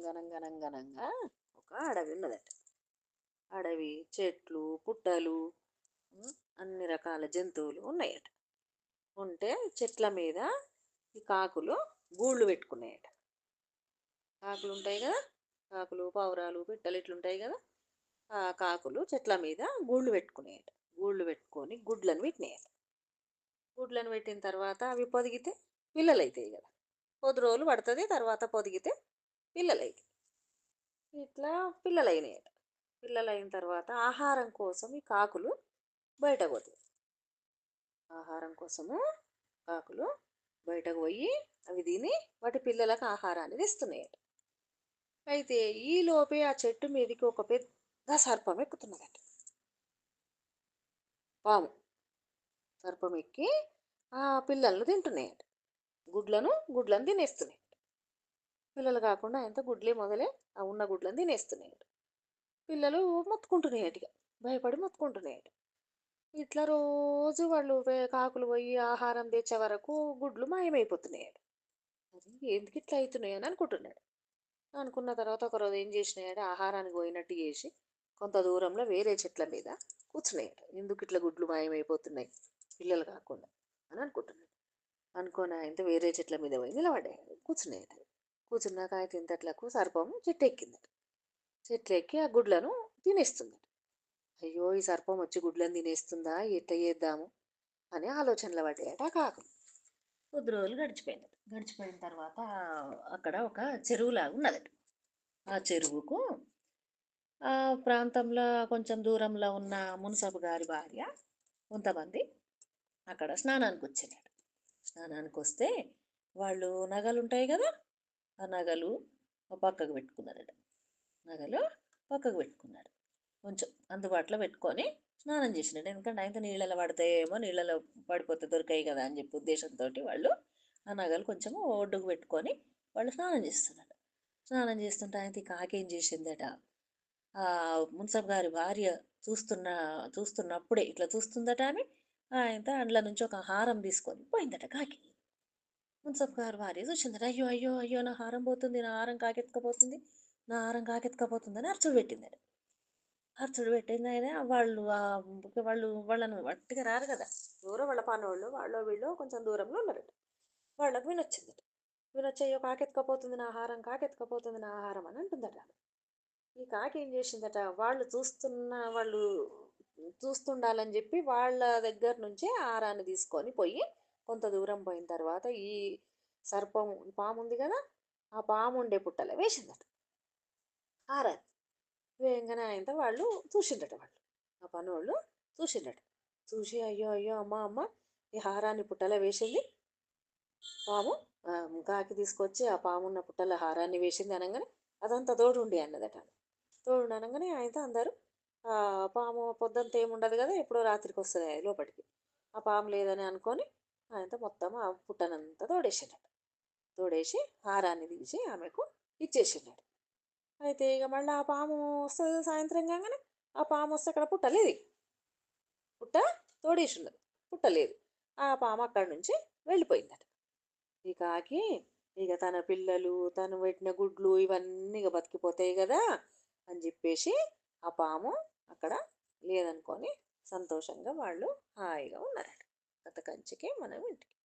అనంగనంగనంగనంగా ఒక అడవి ఉన్నదట. అడవి, చెట్లు, పుట్టలు, అన్ని రకాల జంతువులు ఉన్నాయట. ఉంటే చెట్ల మీద ఈ కాకులు గూళ్ళు పెట్టుకున్నాయట. కాకులు ఉంటాయి కదా, కాకులు, పావురాలు, పిట్టలు ఇట్లుంటాయి కదా. ఆ కాకులు చెట్ల మీద గూళ్ళు పెట్టుకున్నాయట. గూళ్ళు పెట్టుకొని గుడ్లను పెట్టినాయట. గుడ్లను పెట్టిన తర్వాత అవి పొదిగితే పిల్లలు అవుతాయి కదా. కొద్ది రోజులు పడుతుంది, తర్వాత పొదిగితే పిల్లలు అవుతాయి. ఇట్లా పిల్లలైనయట. పిల్లలైన తర్వాత ఆహారం కోసం ఈ కాకులు బయటకు పోతాయి. ఆహారం కోసము కాకులు బయటకు పోయి అవి తిని వాటి పిల్లలకు ఆహారాన్ని తెస్తున్నాయట. అయితే ఈ లోపే ఆ చెట్టు మీదకి ఒక పెద్ద సర్పం ఎక్కుతున్నదట. పాము సర్పం ఎక్కి ఆ పిల్లలను తింటున్నాయట. గుడ్లను తినేస్తున్నాయి. పిల్లలు కాకుండా ఎంత గుడ్లే మొదలే ఆ ఉన్న గుడ్లను తినేస్తున్నాయట. పిల్లలు మొత్తుకుంటున్నాయట, భయపడి మొత్తుకుంటున్నాయట. ఇట్లా రోజు వాళ్ళు కాకులు పోయి ఆహారం తెచ్చే వరకు గుడ్లు మాయమైపోతున్నాయట. అది ఎందుకు ఇట్లా అవుతున్నాయి అని అనుకుంటున్నాడు. అనుకున్న తర్వాత ఒకరోజు ఏం చేసినాయంటే ఆహారానికి పోయినట్టు చేసి కొంత దూరంలో వేరే చెట్ల మీద కూర్చున్నాయట. ఎందుకు ఇట్లా గుడ్లు మాయమైపోతున్నాయి పిల్లలు కాకుండా అని అనుకుంటున్నాడు. అనుకోని ఆయనతో వేరే చెట్ల మీద పోయి నిలబడ్డాడు, కూర్చున్నాయట. కూర్చున్నాక ఆయన ఇంతట్లకు సర్పం చెట్టు ఎక్కిందట. చెట్లు ఎక్కి ఆ గుడ్లను తినేస్తుందట. అయ్యో ఈ సర్పం వచ్చి గుడ్లను తినేస్తుందా, ఎట్లా చేద్దాము అని ఆలోచనలు పడ్డాయట ఆ కాకు. కొద్ది రోజులు గడిచిపోయిందట. గడిచిపోయిన తర్వాత అక్కడ ఒక చెరువులాగా ఉన్నదట. ఆ చెరువుకు ఆ ప్రాంతంలో కొంచెం దూరంలో ఉన్న మున్సబు గారి భార్య కొంతమంది అక్కడ స్నానానికి వచ్చారట. స్నానానికి వస్తే వాళ్ళు నగలు ఉంటాయి కదా, ఆ నగలు పక్కకు పెట్టుకున్నారట. నగలు పక్కకు పెట్టుకున్నారు, కొంచెం అందుబాటులో పెట్టుకొని స్నానం చేసినట్టు. ఎందుకంటే ఆయన నీళ్ళలో పడతాయేమో, నీళ్ళలో పడిపోతే దొరికాయి కదా అని చెప్పి ఉద్దేశంతో వాళ్ళు ఆ నగలు కొంచెం ఒడ్డుకు పెట్టుకొని వాళ్ళు స్నానం చేస్తున్నారు. స్నానం చేస్తుంటే ఆయన కాకేం చేసిందట, ఆ మున్సబ్ గారి భార్య చూస్తున్నప్పుడే ఇట్లా చూస్తుందట ఆమె. ఆయన అందులో నుంచి ఒక హారం తీసుకొని పోయిందట కాకి. మున్సబ్ గారి భార్య చూసిందట, అయ్యో అయ్యో అయ్యో నా హారం పోతుంది, నా హారం కాకెత్తుకపోతుంది, నా హారం కాకెత్తుకపోతుందని అరచుడు పెట్టిందట. అరచుడు పెట్టింది. ఆయన వాళ్ళను వట్టిగా రారు కదా, దూరం వాళ్ళ పనోళ్ళు వాళ్ళు వీళ్ళు కొంచెం దూరంలో ఉన్నారట. వాళ్ళకు వినొచ్చిందట. వినొచ్చి అయ్యో కాకెత్తుకపోతుంది నా ఆహారం, కాకెత్తుకపోతుంది నా ఆహారం అని అంటుందట. ఈ కాకి ఏం చేసిందట, వాళ్ళు చూస్తుండాలని చెప్పి వాళ్ళ దగ్గర నుంచే ఆహారాన్ని తీసుకొని పోయి కొంత దూరం పోయిన తర్వాత ఈ సర్పం పాము ఉంది కదా, ఆ పాము ఉండే పుట్టలో వేసిందట ఆహారాన్ని. వేయంగానే ఆయనతో వాళ్ళు చూసిండట. ఆ పనోళ్ళు చూసిండట. చూసి అయ్యో అయ్యో అమ్మ అమ్మ ఈ హారాన్ని పుట్టలో వేసింది పాము, కాకి తీసుకొచ్చి ఆ పామున్న పుట్టలో హారాన్ని వేసింది అనగానే అదంతా తోడు ఉండి అన్నదట. తోడు అనగానే ఆయనతో అందరూ పాము పొద్దుంత ఏముండదు కదా, ఎప్పుడో రాత్రికి వస్తుంది లోపలికి. ఆ పాము లేదని అనుకొని ఆయనతో మొత్తం ఆ పుట్టనంతా తోడేసిండట. తోడేసి హారాన్ని తీసి ఆమెకు ఇచ్చేసిండట. అయితే ఇక మళ్ళీ ఆ పాము వస్తుంది సాయంత్రం కాగానే. ఆ పాము వస్తే అక్కడ పుట్టలేదు, పుట్ట తోడేసి ఉన్నది, పుట్టలేదు. ఆ పాము అక్కడి నుంచి వెళ్ళిపోయిందట. ఈ కాకి ఇక తన పిల్లలు తను పెట్టిన గుడ్లు ఇవన్నీ ఇక బతికిపోతాయి కదా అని చెప్పేసి ఆ పాము అక్కడ లేదనుకొని సంతోషంగా వాళ్ళు హాయిగా ఉన్నారట. కథ కంచికి మనం ఇంటికి.